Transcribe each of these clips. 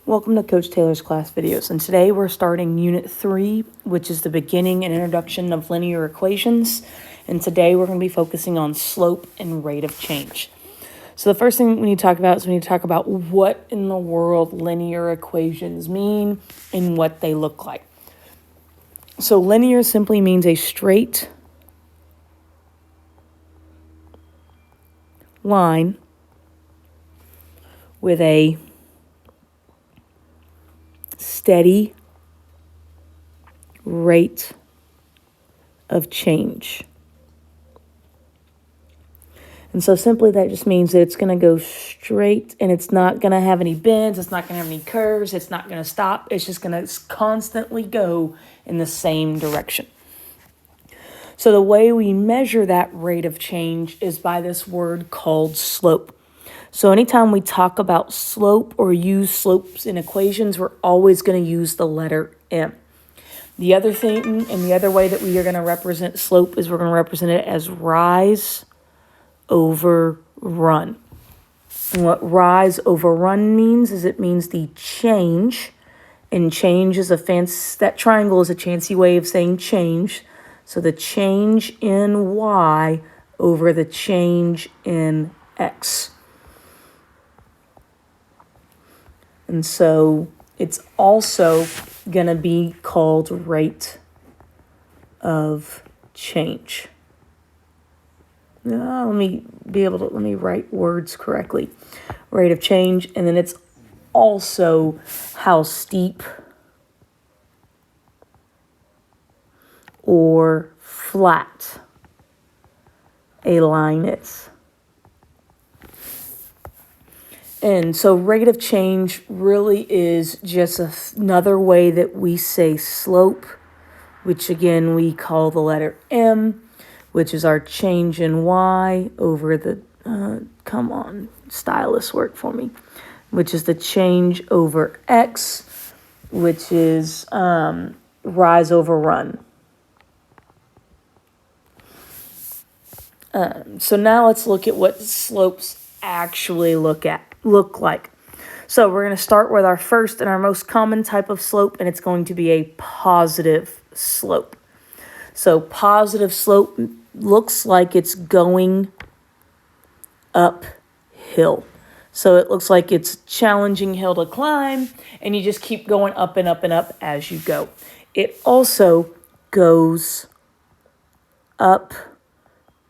Welcome to Coach Taylor's class videos, and today we're starting Unit 3, which is the beginning and introduction of linear equations, and today we're going to be focusing on slope and rate of change. So the first thing we need to talk about is we need to talk about what in the world linear equations mean and what they look like. So linear simply means a straight line with a steady rate of change. And so simply that just means that it's going to go straight and it's not going to have any bends, it's not going to have any curves, it's not going to stop, it's just going to constantly go in the same direction. So the way we measure that rate of change is by this word called slope. So anytime we talk about slope or use slopes in equations, we're always going to use the letter M. The other thing and the other way that we are going to represent slope is we're going to represent it as rise over run. And what rise over run means is it means the change, and change is that triangle is a fancy way of saying change. So the change in y over the change in x. And so it's also going to be called rate of change. Let me write words correctly. Rate of change, and then it's also how steep or flat a line is. And so rate of change really is just another way that we say slope, which again we call the letter M, which is our change in y over the, come on, stylus, work for me, which is the change over x, which is rise over run. So now let's look at what slopes actually look like. So we're going to start with our first and our most common type of slope, and it's going to be a positive slope. So positive slope looks like it's going uphill. So it looks like it's a challenging hill to climb, and you just keep going up and up and up as you go. It also goes up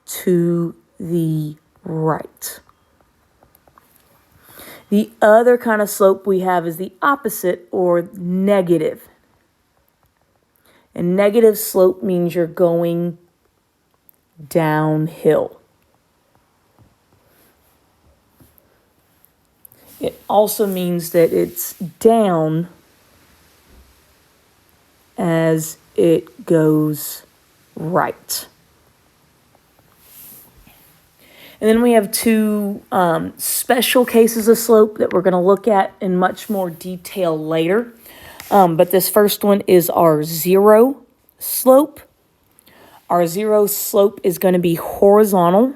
to the right. The other kind of slope we have is the opposite, or negative. And negative slope means you're going downhill. It also means that it's down as it goes right. And then we have two special cases of slope that we're going to look at in much more detail later. But this first one is our zero slope. Our zero slope is going to be horizontal,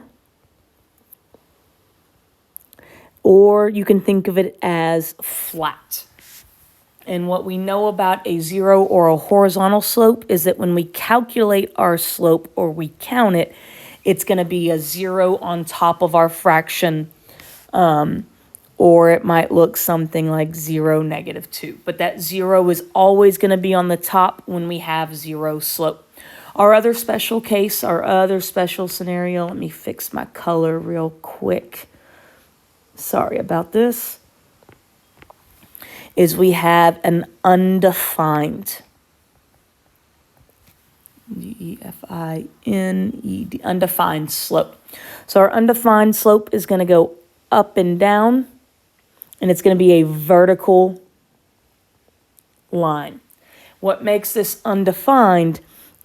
or you can think of it as flat. And what we know about a zero or a horizontal slope is that when we calculate our slope or we count it, it's going to be a zero on top of our fraction, or it might look something like 0, -2. But that 0 is always going to be on the top when we have zero slope. Our other special case, our other special scenario, let me fix my color real quick. Sorry about this. Is we have an undefined. D-E-F-I-N-E-D, undefined slope. So our undefined slope is going to go up and down, and it's going to be a vertical line. What makes this undefined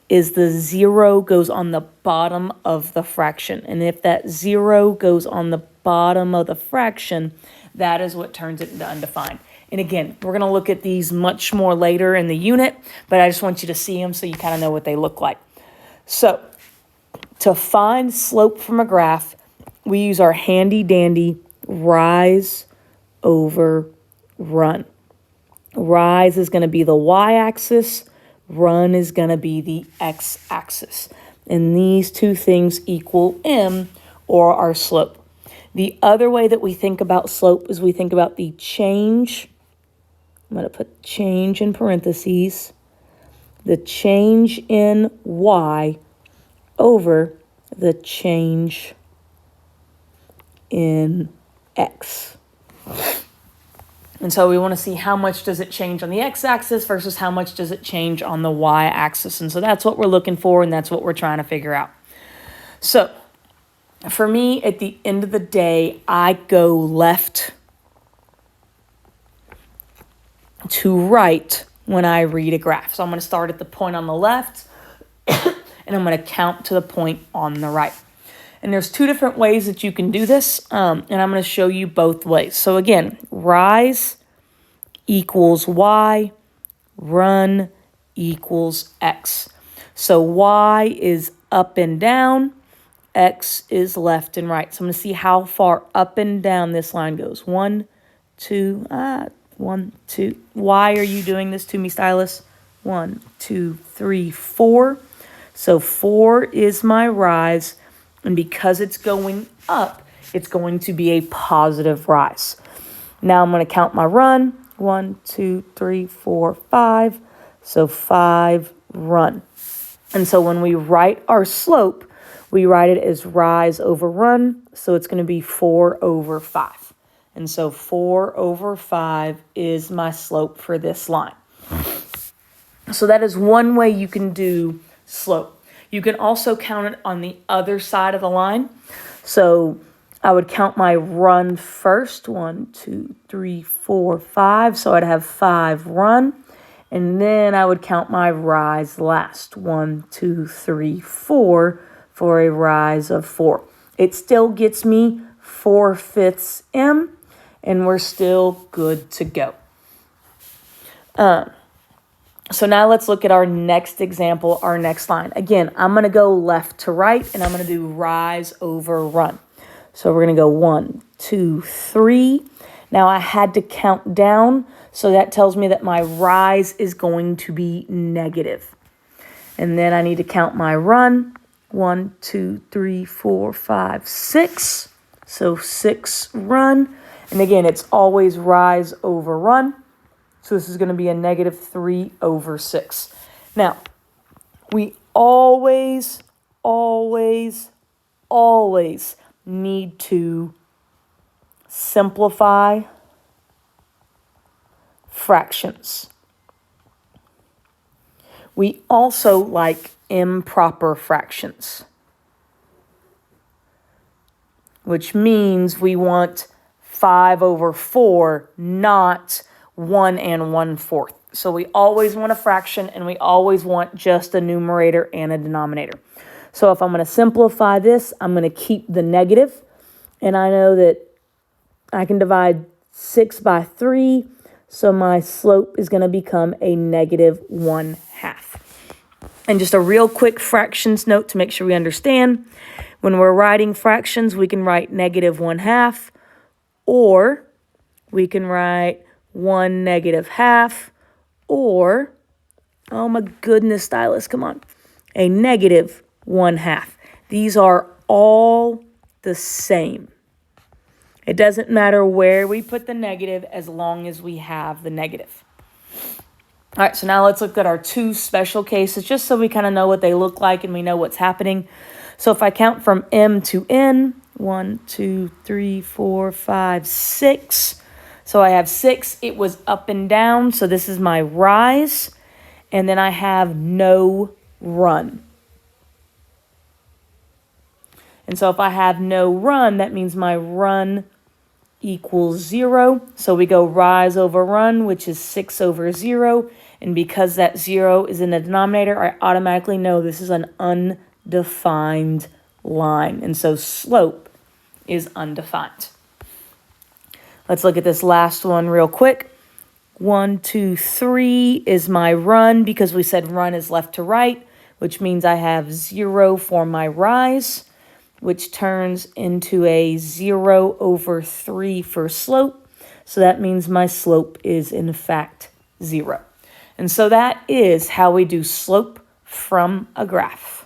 is the 0 goes on the bottom of the fraction. And if that 0 goes on the bottom of the fraction, that is what turns it into undefined. And again, we're going to look at these much more later in the unit, but I just want you to see them so you kind of know what they look like. So to find slope from a graph, we use our handy dandy rise over run. Rise is going to be the y-axis. Run is going to be the x-axis. And these two things equal m, or our slope. The other way that we think about slope is we think about the change. I'm going to put change in parentheses. The change in y over the change in x. And so we want to see how much does it change on the x-axis versus how much does it change on the y-axis. And so that's what we're looking for, and that's what we're trying to figure out. So for me, at the end of the day, I go left to right when I read a graph. So I'm going to start at the point on the left, and I'm going to count to the point on the right. And there's two different ways that you can do this, and I'm going to show you both ways. So again, rise equals y, run equals x. So y is up and down, x is left and right. So I'm going to see how far up and down this line goes. 1, 2, 1, 2. Why are you doing this to me, stylus? 1, 2, 3, 4. So 4 is my rise. And because it's going up, it's going to be a positive rise. Now I'm going to count my run. 1, 2, 3, 4, 5. So 5 run. And so when we write our slope, we write it as rise over run. So it's going to be 4 over 5. And so 4 over 5 is my slope for this line. So that is one way you can do slope. You can also count it on the other side of the line. So I would count my run first. 1, 2, 3, 4, 5. So I'd have 5 run. And then I would count my rise last. 1, 2, 3, 4 for a rise of 4. It still gets me 4/5 m, and we're still good to go. So now let's look at our next example, our next line. Again, I'm going to go left to right, and I'm going to do rise over run. So we're going to go 1, 2, 3. Now I had to count down, so that tells me that my rise is going to be negative. And then I need to count my run. 1, 2, 3, 4, 5, 6. So 6 run. And again, it's always rise over run. So this is going to be a negative 3 over 6. Now, we always need to simplify fractions. We also like improper fractions, which means we want 5 over 4, not 1 1/4. So we always want a fraction, and we always want just a numerator and a denominator. So if I'm going to simplify this, I'm going to keep the negative. And I know that I can divide 6 by 3. So my slope is going to become a negative 1/2. And just a real quick fractions note to make sure we understand. When we're writing fractions, we can write negative 1/2, or we can write 1 negative half, or, oh my goodness, stylus, come on, a negative 1/2. These are all the same. It doesn't matter where we put the negative as long as we have the negative. All right, so now let's look at our two special cases just so we kind of know what they look like and we know what's happening. So if I count from m to n, 1, 2, 3, 4, 5, 6. So I have 6. It was up and down. So this is my rise. And then I have no run. And so if I have no run, that means my run equals 0. So we go rise over run, which is 6 over 0. And because that 0 is in the denominator, I automatically know this is an undefined line. And so slope is undefined. Let's look at this last one real quick. 1, 2, 3 is my run because we said run is left to right, which means I have 0 for my rise, which turns into a 0 over 3 for slope. So that means my slope is in fact 0. And so that is how we do slope from a graph.